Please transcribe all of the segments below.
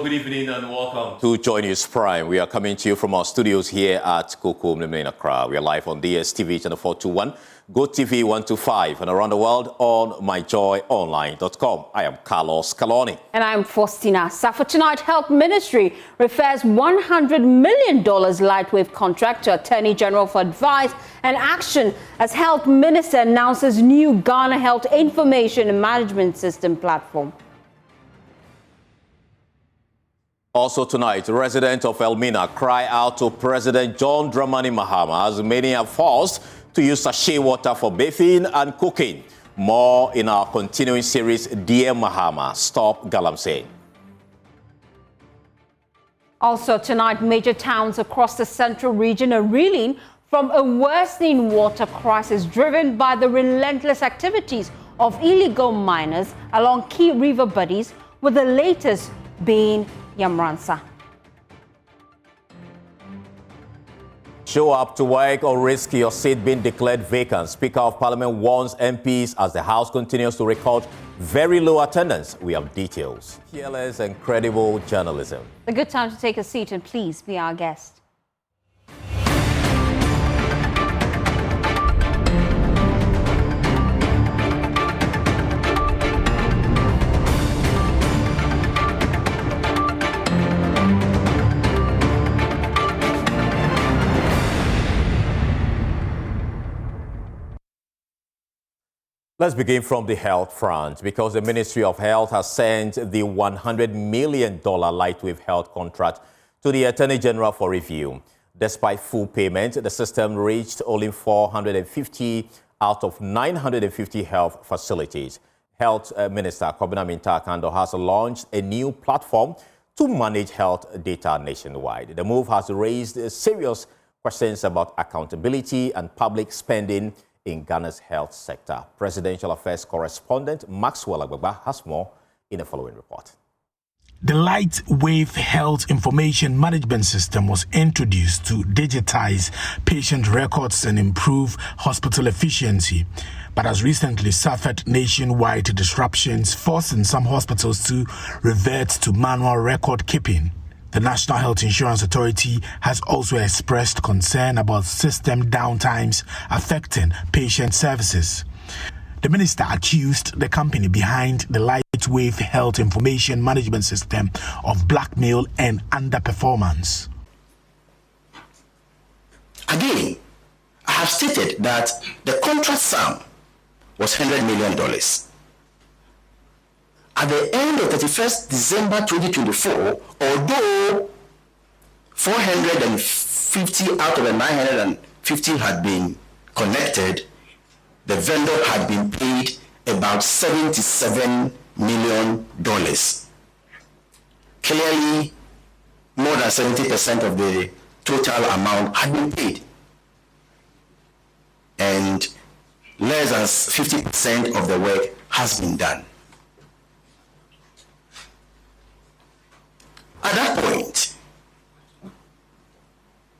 Hello, good evening and welcome to Joy News Prime. We are coming to you from our studios here at Kokom in Accra. We are live on DSTV channel 421, GoTV 125 and around the world on myjoyonline.com. I am Carlos Caloni. And I'm Faustina Safo. Tonight, Health Ministry refers $100 million lightwave contract to Attorney General for advice and action as Health Minister announces new Ghana Health Information and Management System platform. Also tonight, residents of Elmina cry out to President John Dramani Mahama as many are forced to use sachet water for bathing and cooking. More in our continuing series, Dear Mahama, Stop Galamsey. Also tonight, major towns across the central region are reeling from a worsening water crisis driven by the relentless activities of illegal miners along key river bodies, with the latest being Yamoransa. Show up to work or risk your seat being declared vacant. Speaker of Parliament warns MPs as the House continues to record very low attendance. We have details. Fearless and credible journalism. A good time to take a seat and please be our guest. Let's begin from the health front, because the Ministry of Health has sent the $100 million lightwave health contract to the Attorney General for review. Despite full payment, the system reached only 450 out of 950 health facilities. Health Minister Kwabena Minta-Kando has launched a new platform to manage health data nationwide. The move has raised serious questions about accountability and public spending in Ghana's health sector. Presidential Affairs correspondent Maxwell Agbagba has more in the following report. The Lightwave Health Information Management System was introduced to digitize patient records and improve hospital efficiency, but has recently suffered nationwide disruptions, forcing some hospitals to revert to manual record keeping. The National Health Insurance Authority has also expressed concern about system downtimes affecting patient services. The minister accused the company behind the Lightwave Health Information Management System of blackmail and underperformance. Again, I have stated that the contract sum was $100 million. At the end of 31st December 2024, although 450 out of the 950 had been connected, the vendor had been paid about $77 million. Clearly, more than 70% of the total amount had been paid, and less than 50% of the work has been done. At that point,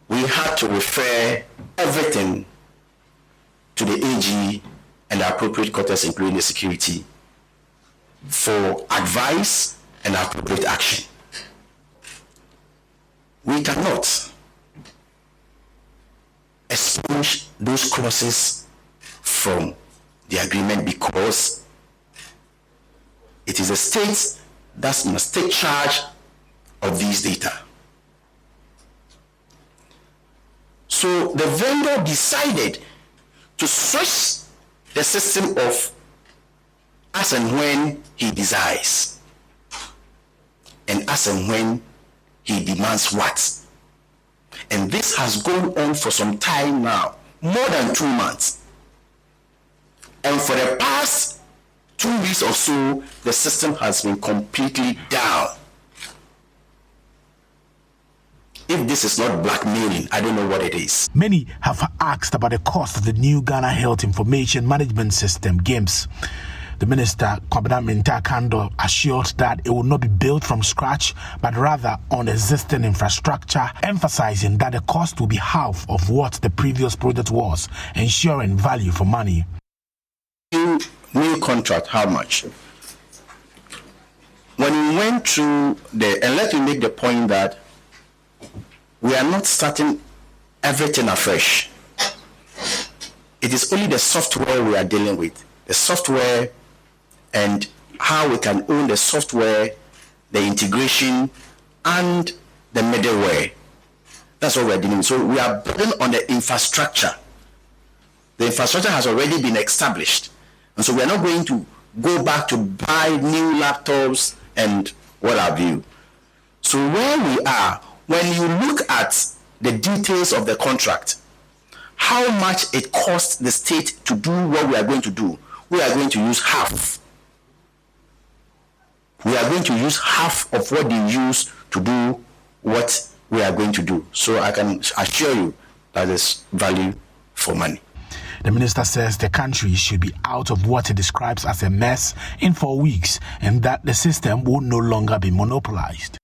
we had to refer everything to the AG and the appropriate quarters, including the security, for advice and appropriate action. We cannot expunge those clauses from the agreement because it is the state that must take charge of these data. So the vendor decided to switch the system of as and when he desires and as and when he demands what. And this has gone on for some time now, more than 2 months. And for the past 2 weeks or so, the system has been completely down. If this is not blackmailing, I don't know what it is. Many have asked about the cost of the new Ghana Health Information Management System, GIMS. The minister, Kwabena Minta-Kando, assured that it will not be built from scratch, but rather on existing infrastructure, emphasizing that the cost will be half of what the previous project was, ensuring value for money. New contract, how much? when we went through and let me make the point that we are not starting everything afresh. It is only the software we are dealing with. The software and how we can own the software, the integration, and the middleware. That's what we're dealing with. So we are building on the infrastructure. The infrastructure has already been established. And so we're not going to go back to buy new laptops and what have you. So where we are, when you look at the details of the contract, how much it costs the state to do what we are going to do, we are going to use half. We are going to use half of what they use to do what we are going to do. So I can assure you that there's value for money. The minister says the country should be out of what he describes as a mess in 4 weeks and that the system will no longer be monopolized.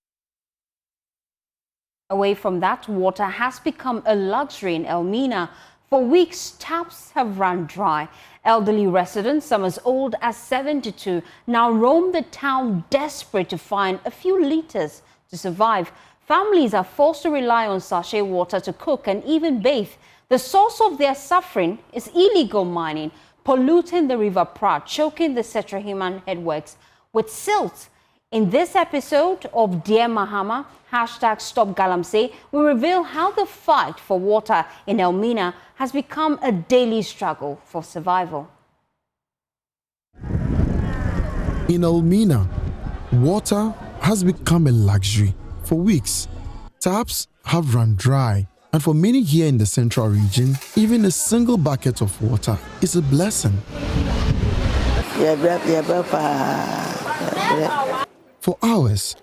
Away from that, water has become a luxury in Elmina. For weeks, taps have run dry. Elderly residents, some as old as 72, now roam the town desperate to find a few liters to survive. Families are forced to rely on sachet water to cook and even bathe. The source of their suffering is illegal mining, polluting the River Pra, choking the Setrahiman headworks with silt. In this episode of Dear Mahama, #StopGalamsey, we reveal how the fight for water in Elmina has become a daily struggle for survival. In Elmina, water has become a luxury. For weeks, taps have run dry, and for many here in the central region, even a single bucket of water is a blessing. For hours,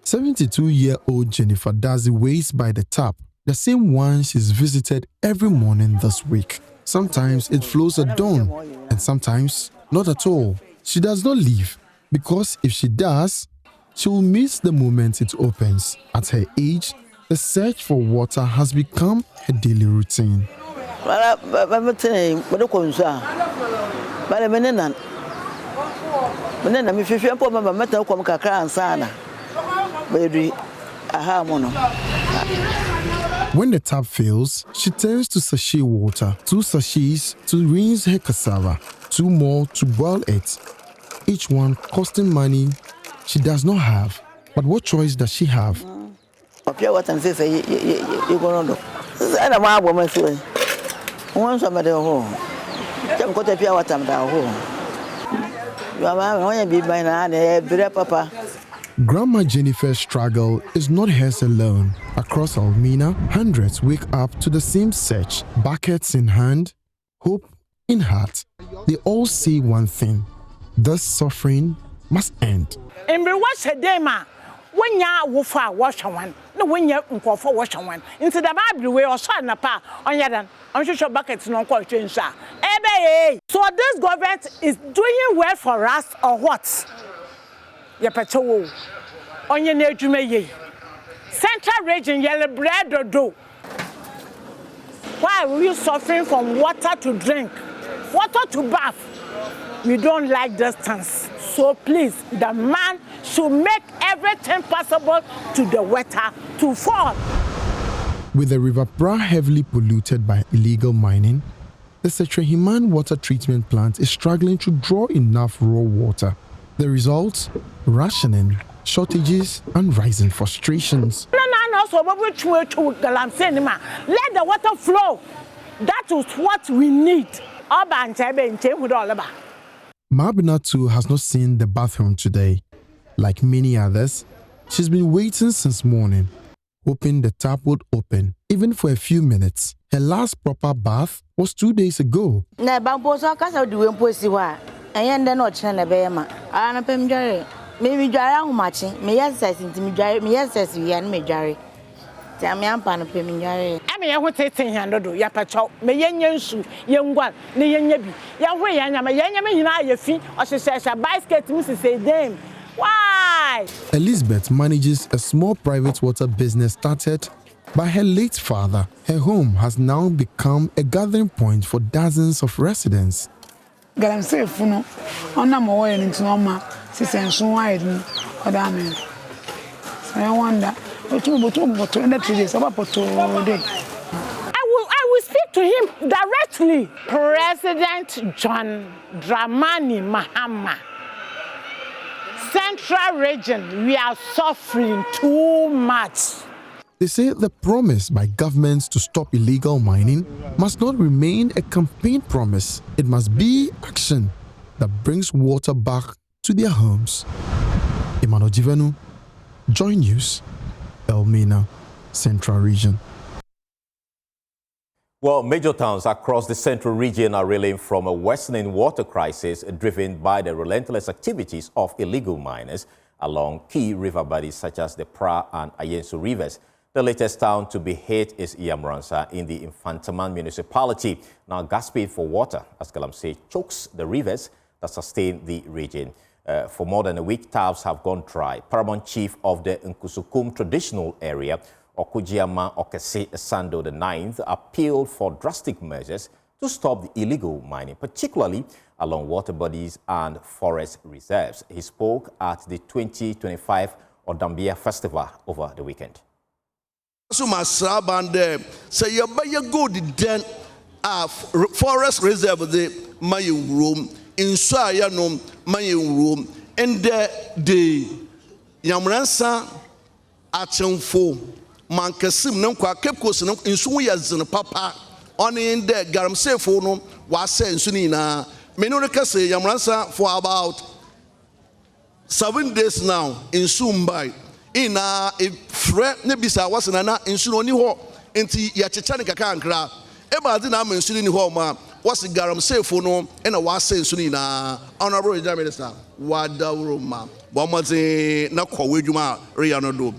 72-year-old Jennifer Dazi waits by the tap, the same one she's visited every morning this week. Sometimes it flows at dawn, and sometimes not at all. She does not leave, because if she does, she will miss the moment it opens. At her age, the search for water has become her daily routine. When the tap fails, she turns to sachet water, 2 sachets to rinse her cassava, 2 more to boil it, each one costing money she does not have. But what choice does she have? Grandma Jennifer's struggle is not hers alone. Across Elmina, hundreds wake up to the same search, buckets in hand, hope in heart. They all say one thing: this suffering must end. When ya wofa wash one, no when ya unquafa wash one. Into the Bible way or son pa on yadan, on your buckets no quite change. So this government is doing well for us or what? Ya patrol on your nature Central region yellow bread or do. Why are you suffering from water to drink, water to bath? We don't like distance. So please, the man should make everything possible to the water to fall. With the River Pra heavily polluted by illegal mining, the Setrahiman water treatment plant is struggling to draw enough raw water. The result? Rationing, shortages, and rising frustrations. Let the water flow. That is what we need. Mabina too has not seen the bathroom today. Like many others, she's been waiting since morning, hoping the tap would open, even for a few minutes. Her last proper bath was 2 days ago. Why? Elizabeth manages a small private water business started by her late father. Her home has now become a gathering point for dozens of residents. What I mean? So I wonder. I will speak to him directly. President John Dramani Mahama. Central region, we are suffering too much. They say the promise by governments to stop illegal mining must not remain a campaign promise. It must be action that brings water back to their homes. Emmanuel Jivenu, Joy News, Elmina, Central Region. Well, major towns across the central region are reeling from a worsening water crisis driven by the relentless activities of illegal miners along key river bodies such as the Pra and Ayensu rivers. The latest town to be hit is Yamoransa in the Infantaman municipality, now gasping for water as Galamsey chokes the rivers that sustain the region. For more than a week, taps have gone dry. Paramount Chief of the Nkusukum traditional area, Okujiama Okese Sando IX, appealed for drastic measures to stop the illegal mining, particularly along water bodies and forest reserves. He spoke at the 2025 Odambia Festival over the weekend. Forest reserve the maying room in Sayanum maying room and the Yamoransa Achenfo Mankasim no kwa kepkos no nsu yazin papa on in the garamse fo no wase nsu ni na menu no kase Yamoransa for about 7 days now in Sumbai ina ifre ne bisa wasena na nsu no ni ho enti ya checha ne kaka ankra e ba di na ma nsu ni ho ma wase garamse fo no ina wase nsu ni na honorable minister wadawro ma bomoze na kwawedwuma reya no do.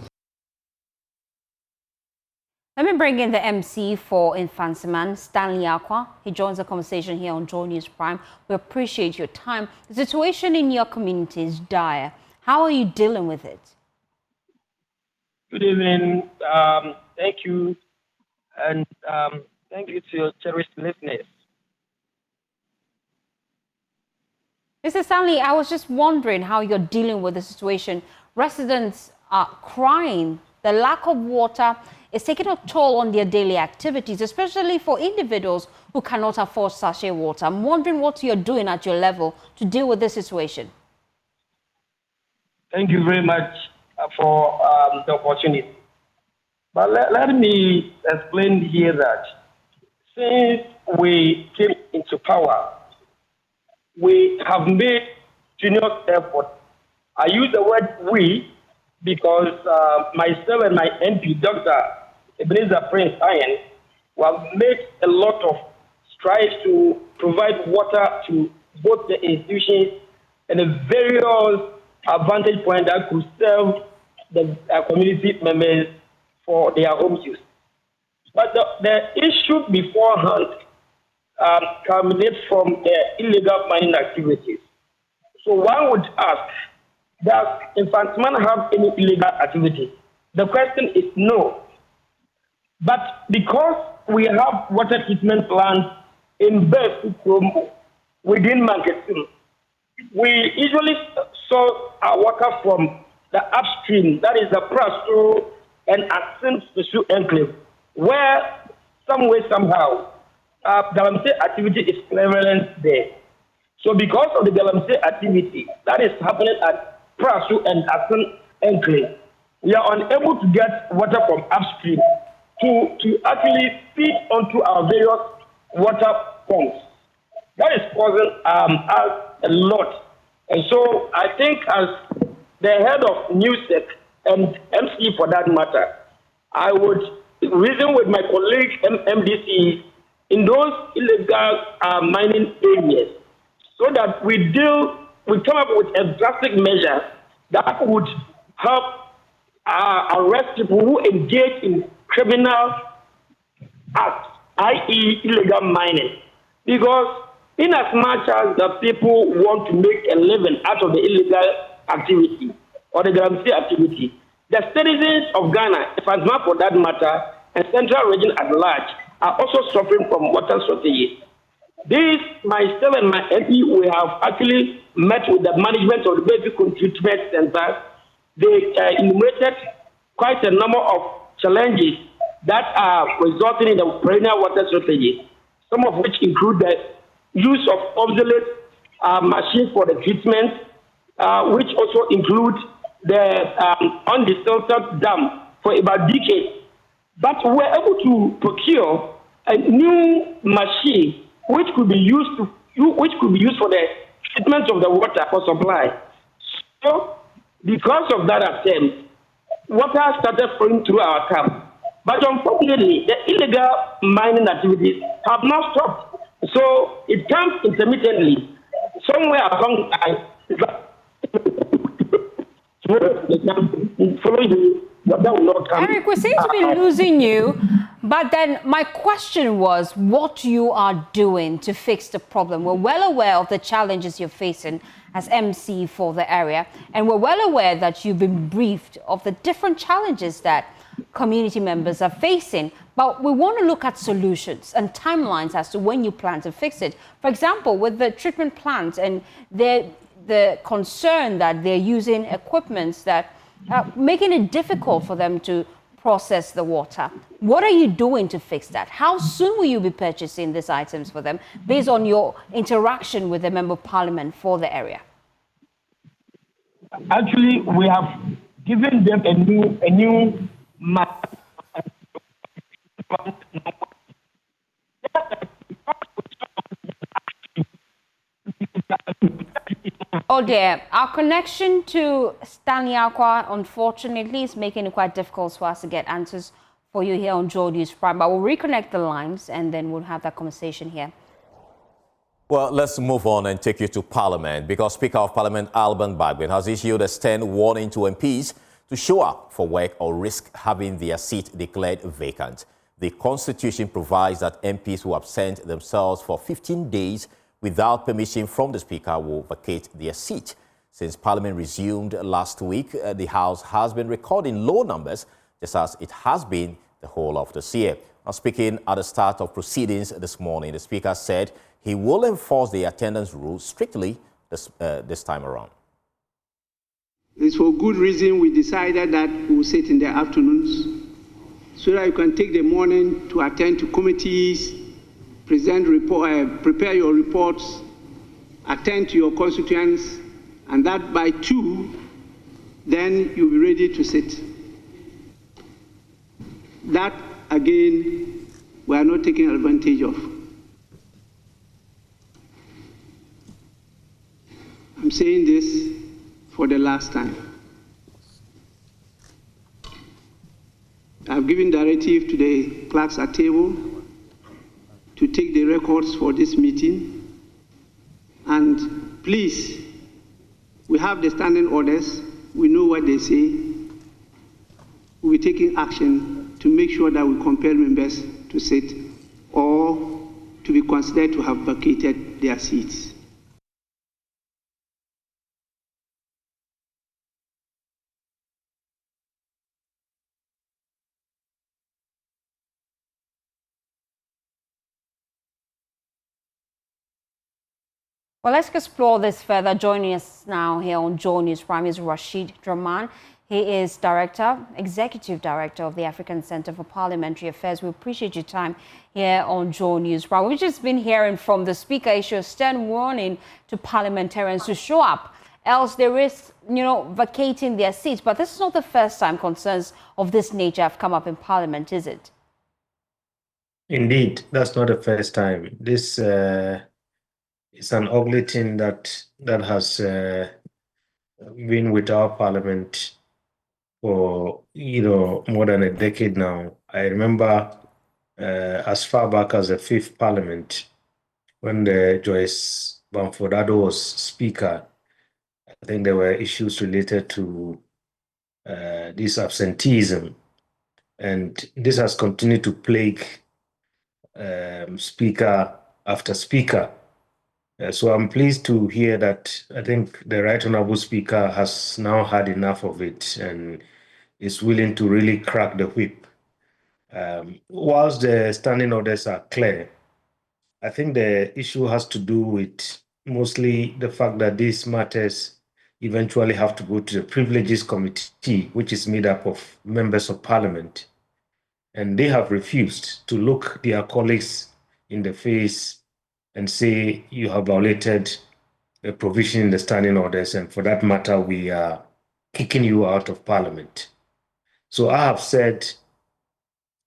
Let me bring in the MC for Infantaman, Stanley Akwa. He joins the conversation here on Joy News Prime. We appreciate your time. The situation in your community is dire. How are you dealing with it? Good evening. Thank you. And thank you to your cherished listeners. Mr. Stanley, I was just wondering how you're dealing with the situation. Residents are crying. The lack of water is taking a toll on their daily activities, especially for individuals who cannot afford sachet water. I'm wondering what you're doing at your level to deal with this situation. Thank you very much for the opportunity. But let me explain here that since we came into power, we have made strenuous effort. I use the word we because myself and my MP, Dr. Ebenezer Prince Iron, have made a lot of strides to provide water to both the institutions and the various advantage points that could serve the community members for their home use. But the issue beforehand culminates from the illegal mining activities. So one would ask, does Infantaman have any illegal activity? The question is no. But because we have water treatment plants in Befu within Mankasim, we usually source our water from the upstream, that is the Praso and Asim Special Enclave, where some way, somehow, Galamsey activity is prevalent there. So because of the Galamsey activity that is happening at Praso and Asim Enclave, we are unable to get water from upstream to actually feed onto our various water pumps. That is causing us a lot. And so I think as the head of NewSec and MC for that matter, I would reason with my colleague MDC in those illegal mining areas so that we come up with a drastic measure that would help arrest people who engage in criminal acts, i.e. illegal mining. Because in as much as the people want to make a living out of the illegal activity or the Galamsey activity, the citizens of Ghana, Infantaman for that matter, and Central Region at large, are also suffering from water shortages. This, myself and my MP, we have actually met with the management of the basic treatment center they enumerated quite a number of challenges that are resulting in the perennial water shortages, some of which include the use of obsolete machines for the treatment, which also include the undistilled dam for about decades. But we were able to procure a new machine which could be used for the treatment of the water for supply. So, because of that attempt, water started flowing through our camp. But unfortunately, the illegal mining activities have not stopped. So it comes intermittently. Somewhere along the line, Eric, we seem to be losing you. But then my question was what you are doing to fix the problem. We're well aware of the challenges you're facing as MC for the area. And we're well aware that you've been briefed of the different challenges that community members are facing. But we want to look at solutions and timelines as to when you plan to fix it. For example, with the treatment plant and the concern that they're using equipments that are making it difficult for them to process the water. What are you doing to fix that? How soon will you be purchasing these items for them based on your interaction with the Member of Parliament for the area? Actually, we have given them a new map. Oh dear, our connection to Stanley Akwa, unfortunately, is making it quite difficult for us to get answers for you here on Joy News Prime. But we'll reconnect the lines and then we'll have that conversation here. Well, let's move on and take you to Parliament, because Speaker of Parliament Alban Bagbin has issued a stern warning to MPs to show up for work or risk having their seat declared vacant. The Constitution provides that MPs who absent themselves for 15 days without permission from the Speaker will vacate their seat. Since Parliament resumed last week, the House has been recording low numbers, just as it has been the whole of this year. Now, speaking at the start of proceedings this morning, the Speaker said he will enforce the attendance rule strictly this time around. It's for good reason we decided that we will sit in the afternoons so that you can take the morning to attend to committees, prepare your reports, attend to your constituents, and that by 2, then you'll be ready to sit. That, again, we are not taking advantage of. I'm saying this for the last time. I've given directive to the clerks at table to take the records for this meeting. And please, we have the standing orders. We know what they say. We'll be taking action to make sure that we compel members to sit or to be considered to have vacated their seats. Well, let's explore this further. Joining us now here on Joy News Prime is Rashid Draman. He is Executive Director of the African Center for Parliamentary Affairs. We appreciate your time here on Joy News Prime. We've just been hearing from the Speaker issue a stern warning to parliamentarians to show up, else they risk, vacating their seats. But this is not the first time concerns of this nature have come up in Parliament, is it? Indeed, that's not the first time. This it's an ugly thing that has been with our Parliament for more than a decade now. I remember as far back as the 5th Parliament, when the Joyce Bamfordado was Speaker. I think there were issues related to this absenteeism, and this has continued to plague Speaker after Speaker. So I'm pleased to hear that I think the Right Honourable Speaker has now had enough of it and is willing to really crack the whip. Whilst the standing orders are clear, I think the issue has to do with mostly the fact that these matters, eventually have to go to the Privileges Committee, which is made up of members of parliament. And they have refused to look their colleagues in the face and say, you have violated a provision in the standing orders, and for that matter, we are kicking you out of parliament. So I have said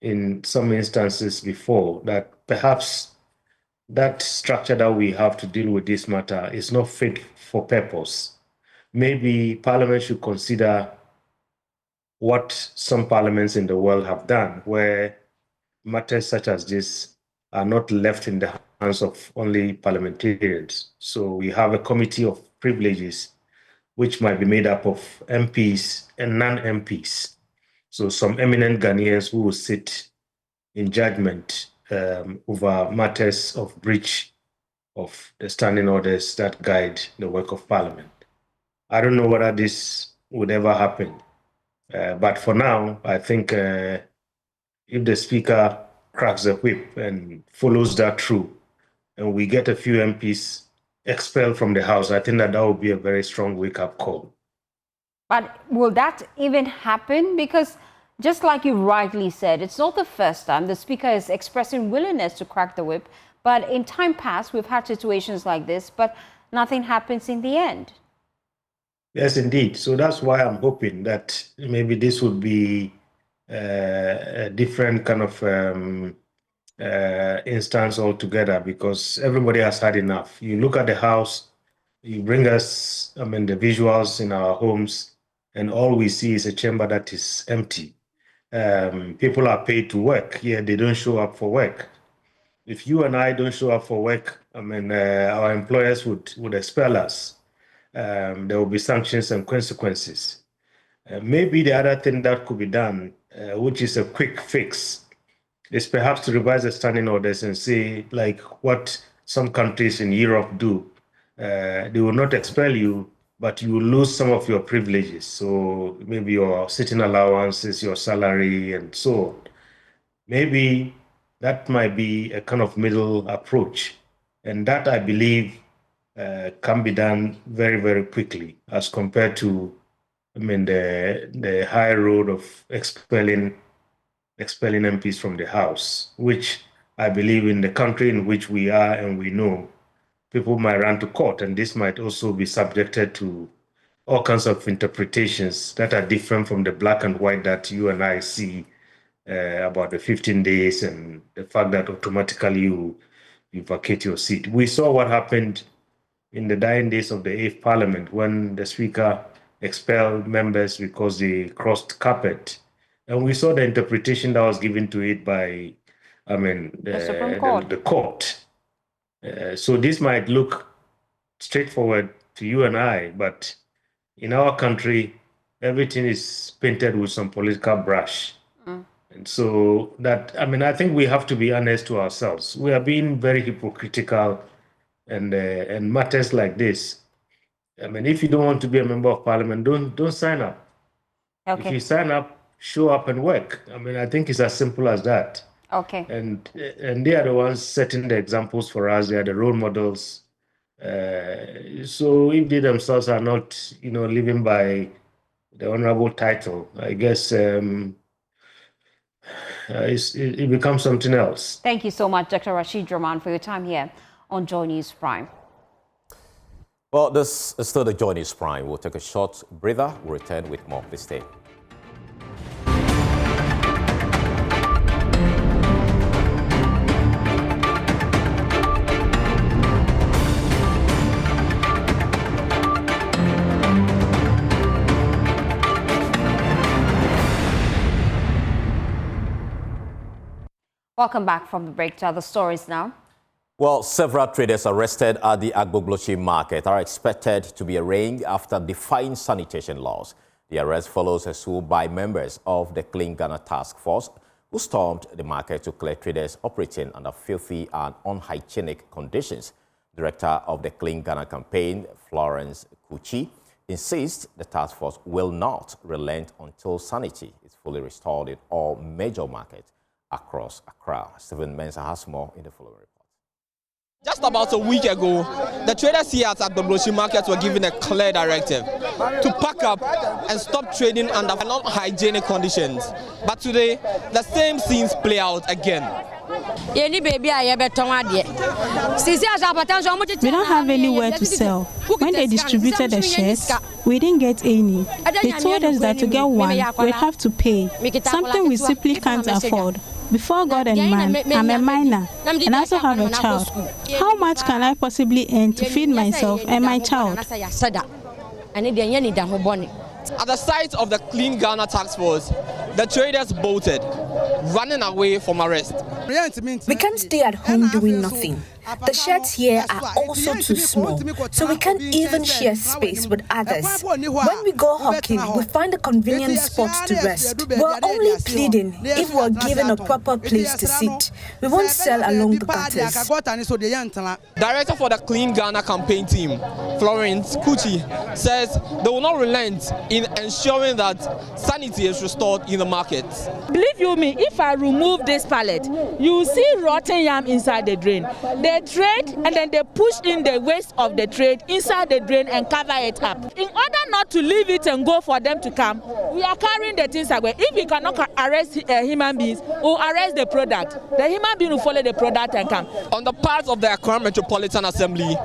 in some instances before that perhaps that structure that we have to deal with this matter is not fit for purpose. Maybe Parliament should consider what some parliaments in the world have done, where matters such as this are not left in the hands of only parliamentarians. So we have a committee of privileges, which might be made up of MPs and non-MPs. So some eminent Ghanaians who will sit in judgment over matters of breach of the standing orders that guide the work of Parliament. I don't know whether this would ever happen, but for now, I think if the Speaker cracks the whip and follows that through, and we get a few MPs expelled from the House, I think that that would be a very strong wake-up call. But will that even happen? Because just like you rightly said, it's not the first time the Speaker is expressing willingness to crack the whip. But in time past, we've had situations like this, but nothing happens in the end. Yes, indeed. So that's why I'm hoping that maybe this would be a different kind of instance altogether, because everybody has had enough. You look at the House, you bring us, the visuals in our homes, and all we see is a chamber that is empty. People are paid to work, yet they don't show up for work. If you and I don't show up for work, our employers would expel us. There will be sanctions and consequences. Maybe the other thing that could be done, which is a quick fix, is perhaps to revise the standing orders and say, like what some countries in Europe do. They will not expel you, but you will lose some of your privileges. So maybe your sitting allowances, your salary, and so on. Maybe that might be a kind of middle approach. And that, I believe, can be done very, very quickly as compared to, the high road of expelling MPs from the House, which I believe in the country in which we are and we know, people might run to court, and this might also be subjected to all kinds of interpretations that are different from the black and white that you and I see about the 15 days and the fact that automatically you vacate your seat. We saw what happened in the dying days of the 8th Parliament when the Speaker expelled members because they crossed carpet. And we saw the interpretation that was given to it by, the Supreme Court. The court. So this might look straightforward to you and I, but in our country, everything is painted with some political brush. And so that, I think we have to be honest to ourselves. We are being very hypocritical, and matters like this. If you don't want to be a member of Parliament, don't sign up. Okay. If you sign up, show up and work. I think it's as simple as that. Okay. And they are the ones setting the examples for us. They are the role models. So if they themselves are not, living by the honorable title, I guess it becomes something else. Thank you so much, Dr. Rashid Rahman, for your time here on Joy News Prime. Well, this is still the Joy News Prime. We'll take a short breather. We'll return with more. Please stay. Welcome back from the break to other stories now. Well, several traders arrested at the Agboglochi market are expected to be arraigned after defying sanitation laws. The arrest follows a sue by members of the Clean Ghana Task Force who stormed the market to clear traders operating under filthy and unhygienic conditions. Director of the Clean Ghana campaign, Florence Kuchi, insists the task force will not relent until sanity is fully restored in all major markets across Accra. Stephen Mensah has more in the following report. Just about a week ago, the traders here at Agboglochi market were given a clear directive to pack up and stop trading under non-hygienic conditions. But today, the same scenes play out again. We don't have anywhere to sell. When they distributed the shirts, we didn't get any. They told us that to get one, we'd have to pay, something we simply can't afford. Before God and man, I'm a minor and I also have a child. How much can I possibly earn to feed myself and my child? At the site of the Clean Ghana Task Force, the traders bolted, running away from arrest. We can't stay at home doing nothing. The sheds here are also too small, so we can't even share space with others. When we go hawking, we find a convenient spot to rest. We're only pleading if we're given a proper place to sit. We won't sell along the gutters. Director for the Clean Ghana campaign team, Florence Kuchi, says they will not relent in ensuring that sanity is restored in the market. Believe you me, if I remove this pallet, you will see rotten yam inside the drain. They trade and then they push in the waste of the trade inside the drain and cover it up. In order not to leave it and go for them to come, we are carrying the things away. If we cannot arrest human beings, we'll arrest the product. The human being will follow the product and come. On the part of the Accra Metropolitan Assembly,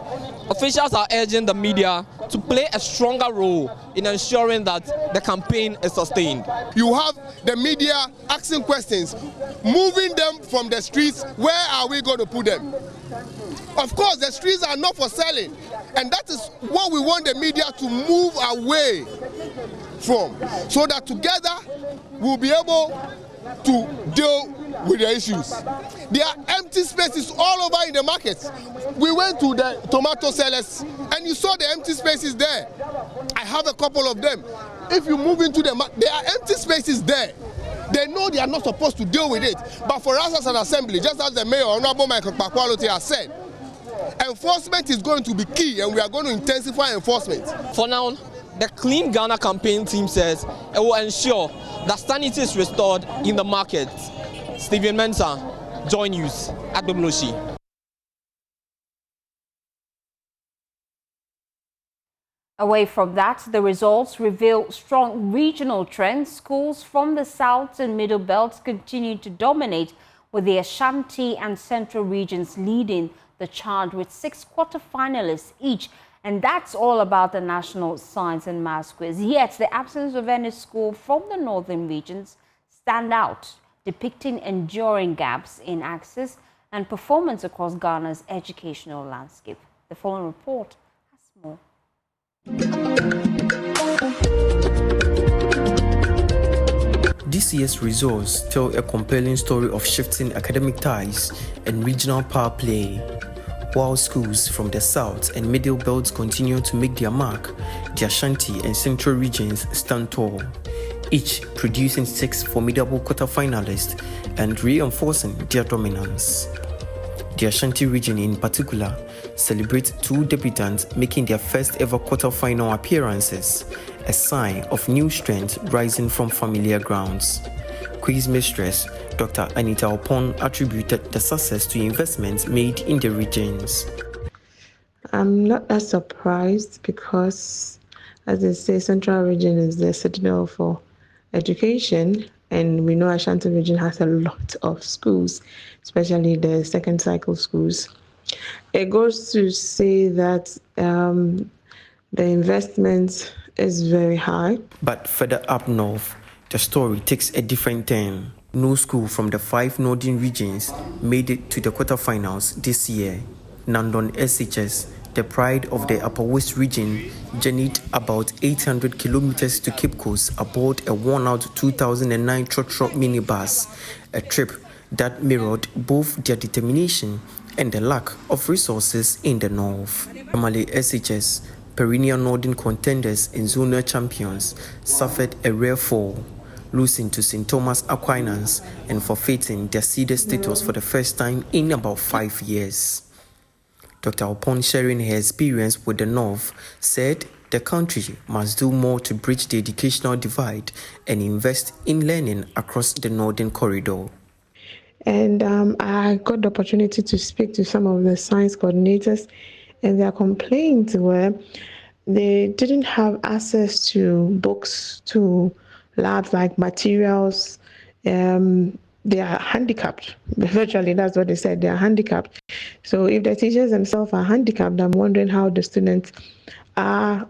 officials are urging the media to play a stronger role in ensuring that the campaign is sustained. You have the media asking questions, moving them from the streets. Where are we going to put them? Of course, the streets are not for selling, and that is what we want the media to move away from, so that together we'll be able to deal with the issues. There are empty spaces all over in the markets. We went to the tomato sellers and you saw the empty spaces there. I have a couple of them. If you move into the market, there are empty spaces there. They know they are not supposed to deal with it. But for us as an assembly, just as the Mayor, Honorable Michael Pakwalote, has said, enforcement is going to be key, and we are going to intensify enforcement. For now, the Clean Ghana campaign team says it will ensure that sanity is restored in the market. Stephen Mensah, Joy News, at Bebloshi. Away from that, the results reveal strong regional trends. Schools from the South and Middle Belts continue to dominate, with the Ashanti and Central regions leading the charge with 6 quarter-finalists each. And that's all about the National Science and Maths Quiz. Yet, the absence of any school from the northern regions stand out, depicting enduring gaps in access and performance across Ghana's educational landscape. The following report has more. This year's results tell a compelling story of shifting academic ties and regional power play. While schools from the South and Middle Belts continue to make their mark, the Ashanti and Central regions stand tall, each producing 6 formidable quarter-finalists and reinforcing their dominance. The Ashanti region in particular celebrates 2 debutants making their first ever quarter-final appearances, a sign of new strength rising from familiar grounds. Quiz mistress Dr. Anita Opon attributed the success to investments made in the regions. I'm not that surprised because, as they say, Central region is the citadel for education, and we know Ashanti region has a lot of schools, especially the second cycle schools. It goes to say that the investment is very high. But further up north, the story takes a different turn. No school from the 5 northern regions made it to the quarterfinals this year. Nandon SHS, the pride of the Upper West region, journeyed about 800 kilometers to Cape Coast aboard a worn-out 2009 trot minibus, a trip that mirrored both their determination and the lack of resources in the north. Normally SHS, perennial northern contenders and zonal champions, suffered a rare fall, losing to St. Thomas Aquinas and forfeiting their seeded status for the first time in about 5 years. Dr. Upon sharing her experience with the North, said the country must do more to bridge the educational divide and invest in learning across the Northern Corridor. And I got the opportunity to speak to some of the science coordinators, and their complaints were they didn't have access to books, to labs, like materials. They are handicapped. Virtually, that's what they said. They are handicapped. So if the teachers themselves are handicapped, I'm wondering how the students are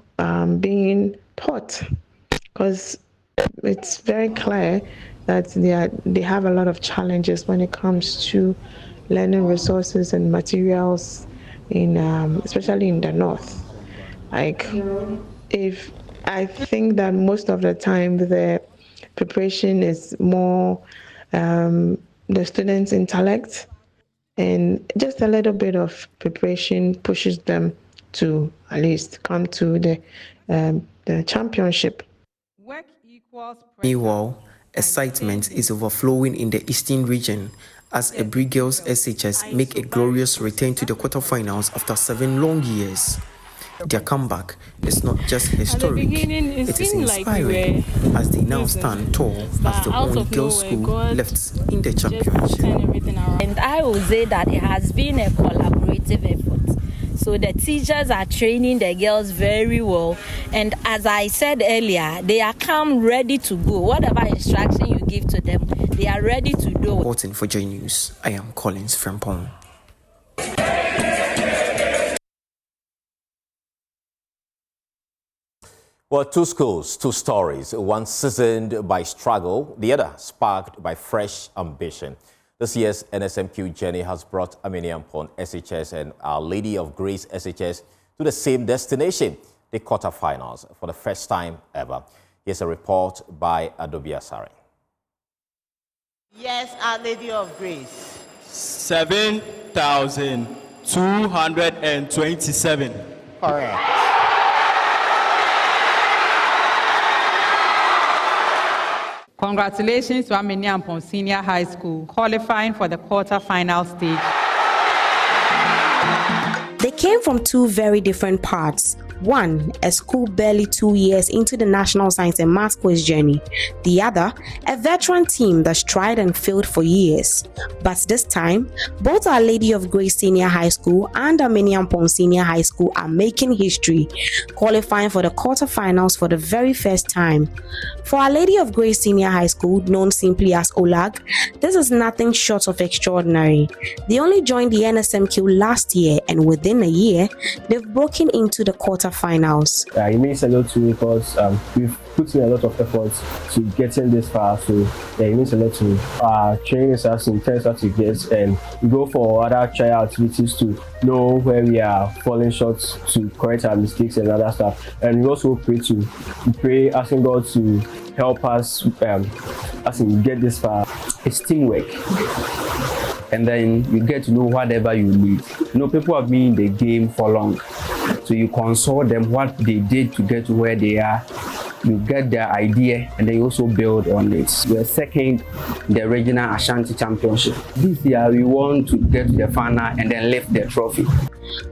being taught, because it's very clear that they have a lot of challenges when it comes to learning resources and materials in especially in the north. Like, if I think that most of the time the preparation is more the students' intellect, and just a little bit of preparation pushes them to at least come to the championship. Meanwhile, excitement is overflowing in the Eastern region as Ebri Girls SHS make a glorious return to the quarterfinals after 7 long years. Their comeback is not just historic, it is inspiring as they now stand tall as the only girls' school left in the championship. And I will say that it has been a collaborative effort. So the teachers are training the girls very well. And as I said earlier, they are come ready to go. Whatever instruction you give to them, they are ready to do. Reporting for J News, I am Collins Frempong. Well, 2 schools, 2 stories, one seasoned by struggle, the other sparked by fresh ambition. This year's NSMQ journey has brought Aminiampong SHS and Our Lady of Grace SHS to the same destination, the quarterfinals, for the first time ever. Here's a report by Adobe Asari. Yes, Our Lady of Grace. 7,227. Correct. Congratulations to Aminiampong Senior High School, qualifying for the quarter-final stage. They came from 2 very different parts. One, a school barely 2 years into the National Science and Maths quiz journey. The other, a veteran team that's tried and failed for years. But this time, both Our Lady of Grace Senior High School and Aminiampong Senior High School are making history, qualifying for the quarterfinals for the very first time. For Our Lady of Grace Senior High School, known simply as OLAG, this is nothing short of extraordinary. They only joined the NSMQ last year, and within a year, they've broken into the quarterfinals. It means a lot to me because we've put in a lot of effort to getting this far, so it means a lot to me. Training is as intense as it gets, and we go for other trial activities to know where we are falling short, to correct our mistakes and other stuff. And we also pray asking God to help us as we get this far. It's teamwork. And then you get to know whatever you need. You know, people have been in the game for long, so you consult them what they did to get to where they are. You get their idea and then you also build on it. We're second in the regional Ashanti Championship. This year we want to get to the final and then lift the trophy.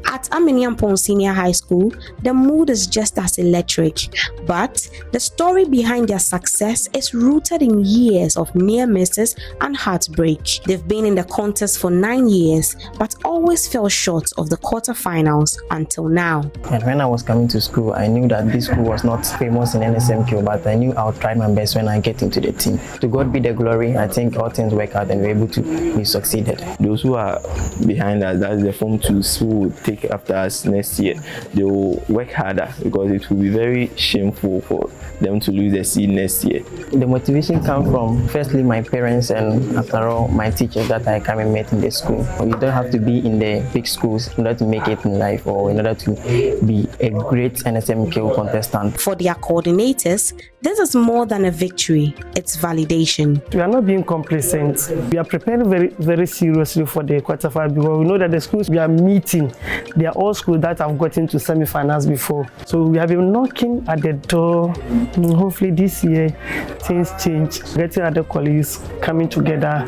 At Aminiampong Senior High School, the mood is just as electric, but the story behind their success is rooted in years of near misses and heartbreak. They've been in the contest for 9 years, but always fell short of the quarterfinals until now. And when I was coming to school, I knew that this school was not famous in NSMQ, but I knew I would try my best when I get into the team. To God be the glory. I think all things work out and we're able to be succeeded. Those who are behind us, that's the Form 2s who will take after us next year. They will work harder because it will be very shameful for them to lose the seed next year. The motivation comes from firstly my parents and after all my teachers that I come and met in the school. You don't have to be in the big schools in order to make it in life or in order to be a great NSMQ contestant. For their coordinators, this is more than a victory, it's validation. We are not being complacent. We are preparing very, very seriously for the quarterfinal because we know that the schools we are meeting, they are all schools that have gotten to semi-finals before. So we have been knocking at the door. Hopefully this year things change. Getting other colleagues coming together,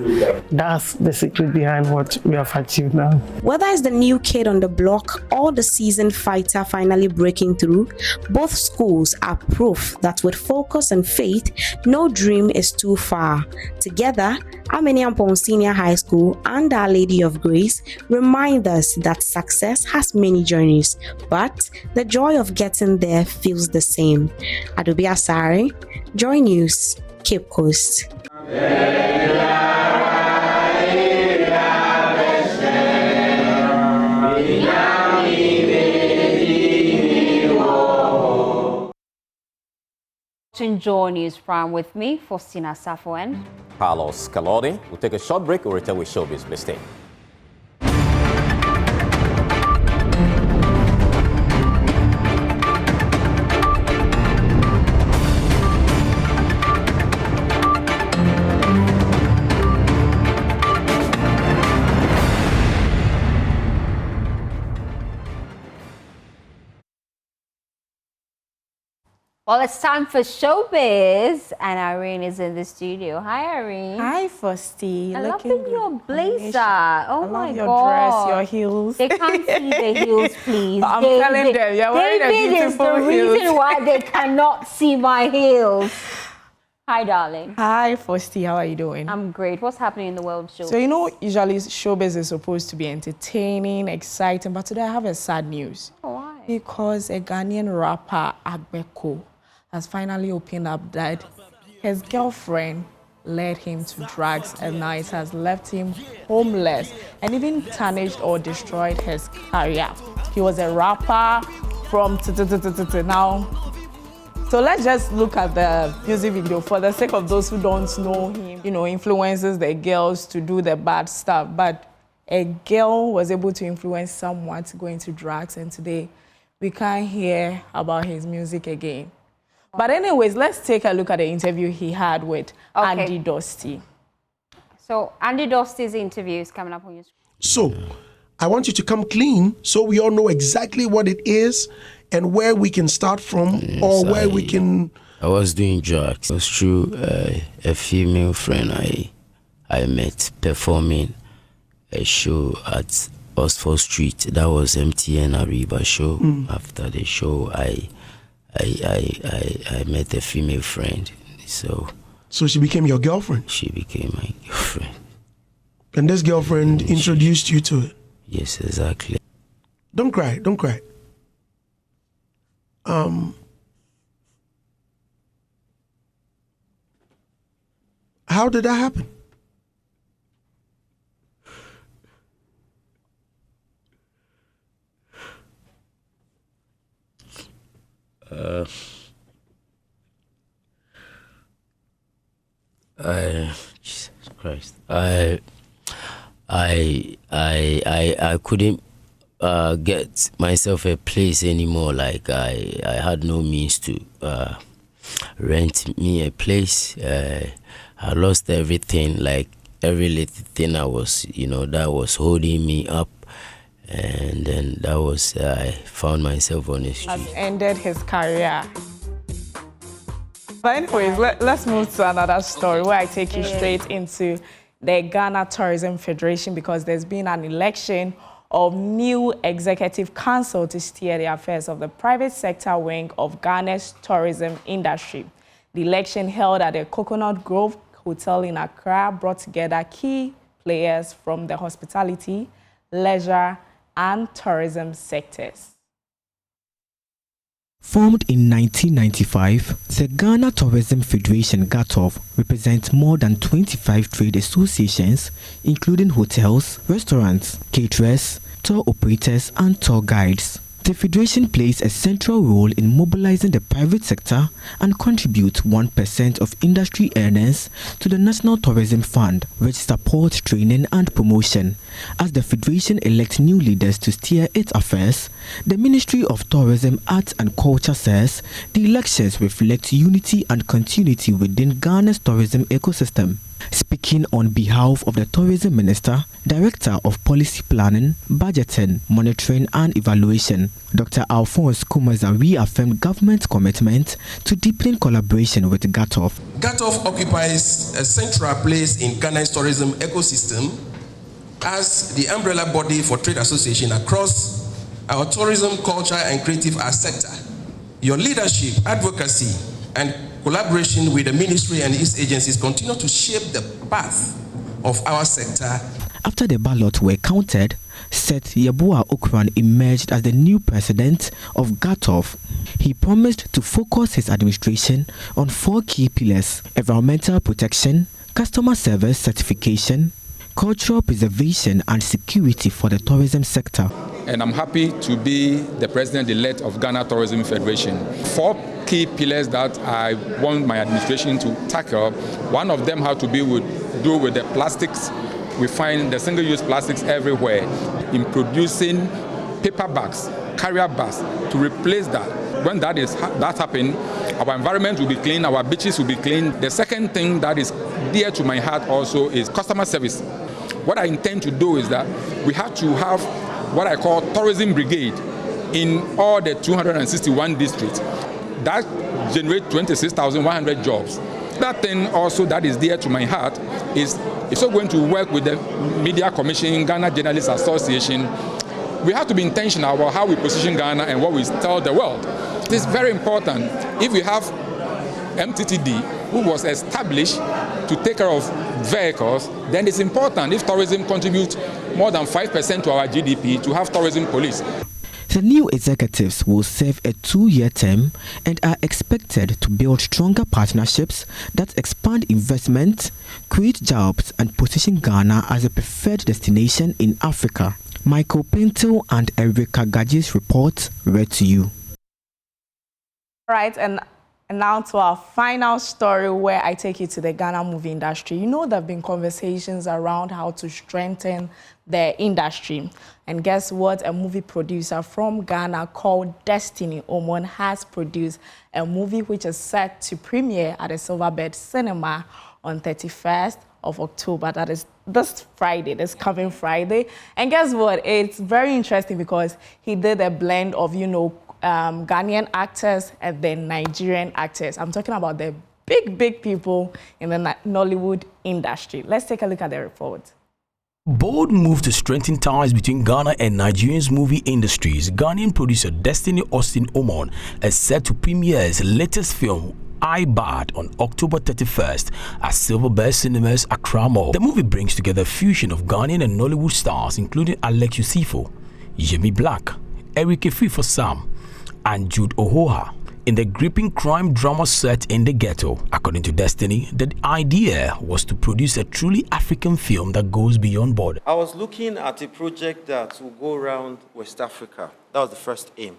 that's the secret behind what we have achieved now. Whether it's the new kid on the block or the seasoned fighter finally breaking through, both schools are proof that with focus and faith, no dream is too far. Together, Ameniampong Senior High School and Our Lady of Grace remind us that success has many journeys, but the joy of getting there feels the same. Adobe Asari, Joy News, Cape Coast. Joy News Prime with me, Faustina Safo and Carlos Calodi. We'll take a short break. We'll return with showbiz. Please stay. Well, it's time for showbiz, and Irene is in the studio. Hi, Irene. Hi, Fausti. I love your blazer. Oh my God. Your dress, your heels. They can't see the heels, please. I'm telling them, you're wearing a beautiful is the heels. reason why they cannot see my heels. Hi, darling. Hi, Fausti. How are you doing? I'm great. What's happening in the world of showbiz? So, usually showbiz is supposed to be entertaining, exciting, but today I have a sad news. Oh, why? Because a Ghanaian rapper, Agbeko, has finally opened up that his girlfriend led him to drugs and now it has left him homeless and even tarnished or destroyed his career. He was a rapper from now. So let's just look at the music video for the sake of those who don't know him. Influences the girls to do the bad stuff, but a girl was able to influence someone to go into drugs, and today we can't hear about his music again. But anyways, let's take a look at the interview he had with Andy Dosty. So Andy Dosty's interview is coming up on your screen. So I want you to come clean so we all know exactly what it is and where we can start from, or where we can... I was doing drugs. It was through a female friend I met performing a show at Oxford Street. That was MTN Ariba show. After the show, I met a female friend. So she became your girlfriend? She became my girlfriend. And this girlfriend introduced you to it? Yes, exactly. Don't cry, don't cry. How did that happen? Jesus Christ. I couldn't get myself a place anymore. Like I had no means to rent me a place. I lost everything, like every little thing I was, that was holding me up. And then that was, I found myself on the street. Has ended his career. But anyways, let's move to another story where I take you straight into the Ghana Tourism Federation, because there's been an election of new executive council to steer the affairs of the private sector wing of Ghana's tourism industry. The election held at the Coconut Grove Hotel in Accra brought together key players from the hospitality, leisure, and tourism sectors. Formed in 1995, the Ghana Tourism Federation (GATF) represents more than 25 trade associations, including hotels, restaurants, caterers, tour operators, and tour guides. The Federation plays a central role in mobilizing the private sector and contributes 1% of industry earnings to the National Tourism Fund, which supports training and promotion. As the Federation elects new leaders to steer its affairs, the Ministry of Tourism, Arts and Culture says the elections reflect unity and continuity within Ghana's tourism ecosystem. Speaking on behalf of the Tourism Minister, Director of Policy Planning, Budgeting, Monitoring and Evaluation, Dr. Alphonse Kumaza reaffirmed government's commitment to deepening collaboration with GATF. GATF occupies a central place in Ghana's tourism ecosystem as the umbrella body for trade association across our tourism, culture and creative arts sector. Your leadership, advocacy and collaboration with the ministry and its agencies continue to shape the path of our sector. After the ballots were counted, Seth Yeboah Okran emerged as the new president of GATOF. He promised to focus his administration on 4 key pillars: environmental protection, customer service certification, cultural preservation and security for the tourism sector. And I'm happy to be the president-elect of Ghana Tourism Federation. 4 key pillars that I want my administration to tackle. One of them has to do with the plastics. We find the single-use plastics everywhere. In producing paper bags, carrier bags, to replace that. When that happens, our environment will be clean, our beaches will be clean. The second thing that is dear to my heart also is customer service. What I intend to do is that we have to have what I call tourism brigade in all the 261 districts. That generates 26,100 jobs. That thing also that is dear to my heart is also going to work with the Media Commission, Ghana Journalists Association. We have to be intentional about how we position Ghana and what we tell the world. It is very important. If we have MTTD, who was established to take care of vehicles, then it's important, if tourism contributes more than 5% to our GDP, to have tourism police. The new executives will serve a 2-year term and are expected to build stronger partnerships that expand investment, create jobs, and position Ghana as a preferred destination in Africa. Michael Pinto and Erica Gaji's report read to you. Right, and now to our final story where I take you to the Ghana movie industry. You know, there have been conversations around how to strengthen the industry. And guess what? A movie producer from Ghana called Destiny Omon has produced a movie which is set to premiere at the Silverbird Cinema on 31st of October. That is this Friday, this coming Friday. And guess what? It's very interesting because he did a blend of, you know, Ghanaian actors and then Nigerian actors. I'm talking about the big people in the Nollywood industry. Let's take a look at the report. Bold move to strengthen ties between Ghana and Nigeria's movie industries. Ghanaian producer Destiny Austin Omon is set to premiere his latest film, I Bad, on October 31st at Silverbird Cinemas, Accra Mall. The movie brings together a fusion of Ghanaian and Nollywood stars, including Alex Yusifo, Yemi Black, Eric Efifo Sam, and Jude Ohoha, in the gripping crime drama set in the ghetto. According to Destiny, the idea was to produce a truly African film that goes beyond borders. I was looking at a project that will go around West Africa. That was the first aim.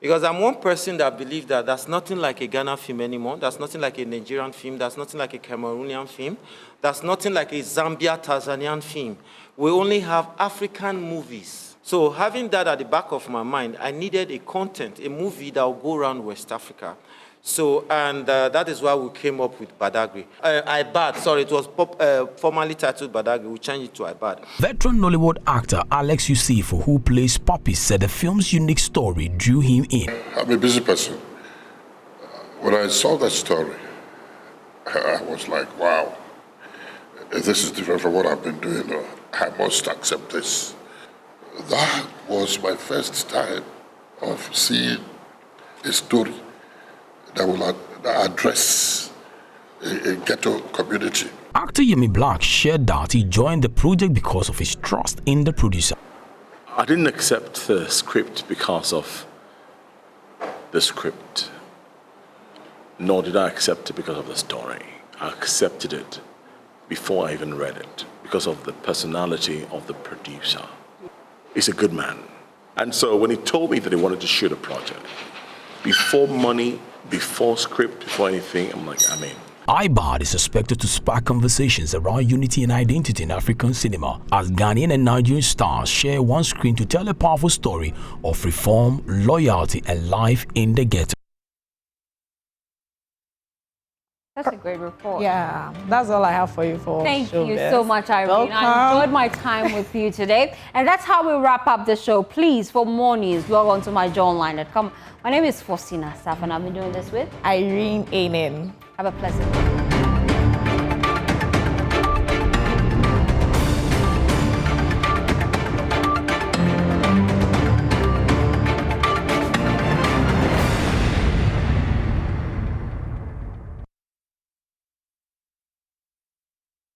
Because I'm one person that believes that there's nothing like a Ghana film anymore. There's nothing like a Nigerian film. There's nothing like a Cameroonian film. There's nothing like a Zambia, Tanzanian film. We only have African movies. So having that at the back of my mind, I needed a content, a movie that will go around West Africa. So, and that is why we came up with Badagry. Ibad, sorry, it was formerly titled Badagry. We changed it to Ibad. Veteran Nollywood actor Alex Yusifo, who plays Poppy, said the film's unique story drew him in. I'm a busy person. When I saw that story, I was like, wow, this is different from what I've been doing. I must accept this. That was my first time of seeing a story that will address a ghetto community. Actor Yemi Black shared that he joined the project because of his trust in the producer. I didn't accept the script because of the script, nor did I accept it because of the story. I accepted it before I even read it because of the personality of the producer. He's a good man. And so when he told me that he wanted to shoot a project, before money, before script, before anything, I'm like, I'm in. I Bad is expected to spark conversations around unity and identity in African cinema as Ghanaian and Nigerian stars share one screen to tell a powerful story of reform, loyalty, and life in the ghetto. That's a great report. Yeah, that's all I have for you for Thank you Showbiz. so much, Irene. Welcome. I enjoyed my time with you today. And that's how we wrap up the show. Please, for more news, log on to myjoyonline.com. My name is Faustina Saf, and I've been doing this with Irene Ainen. Have a pleasant day.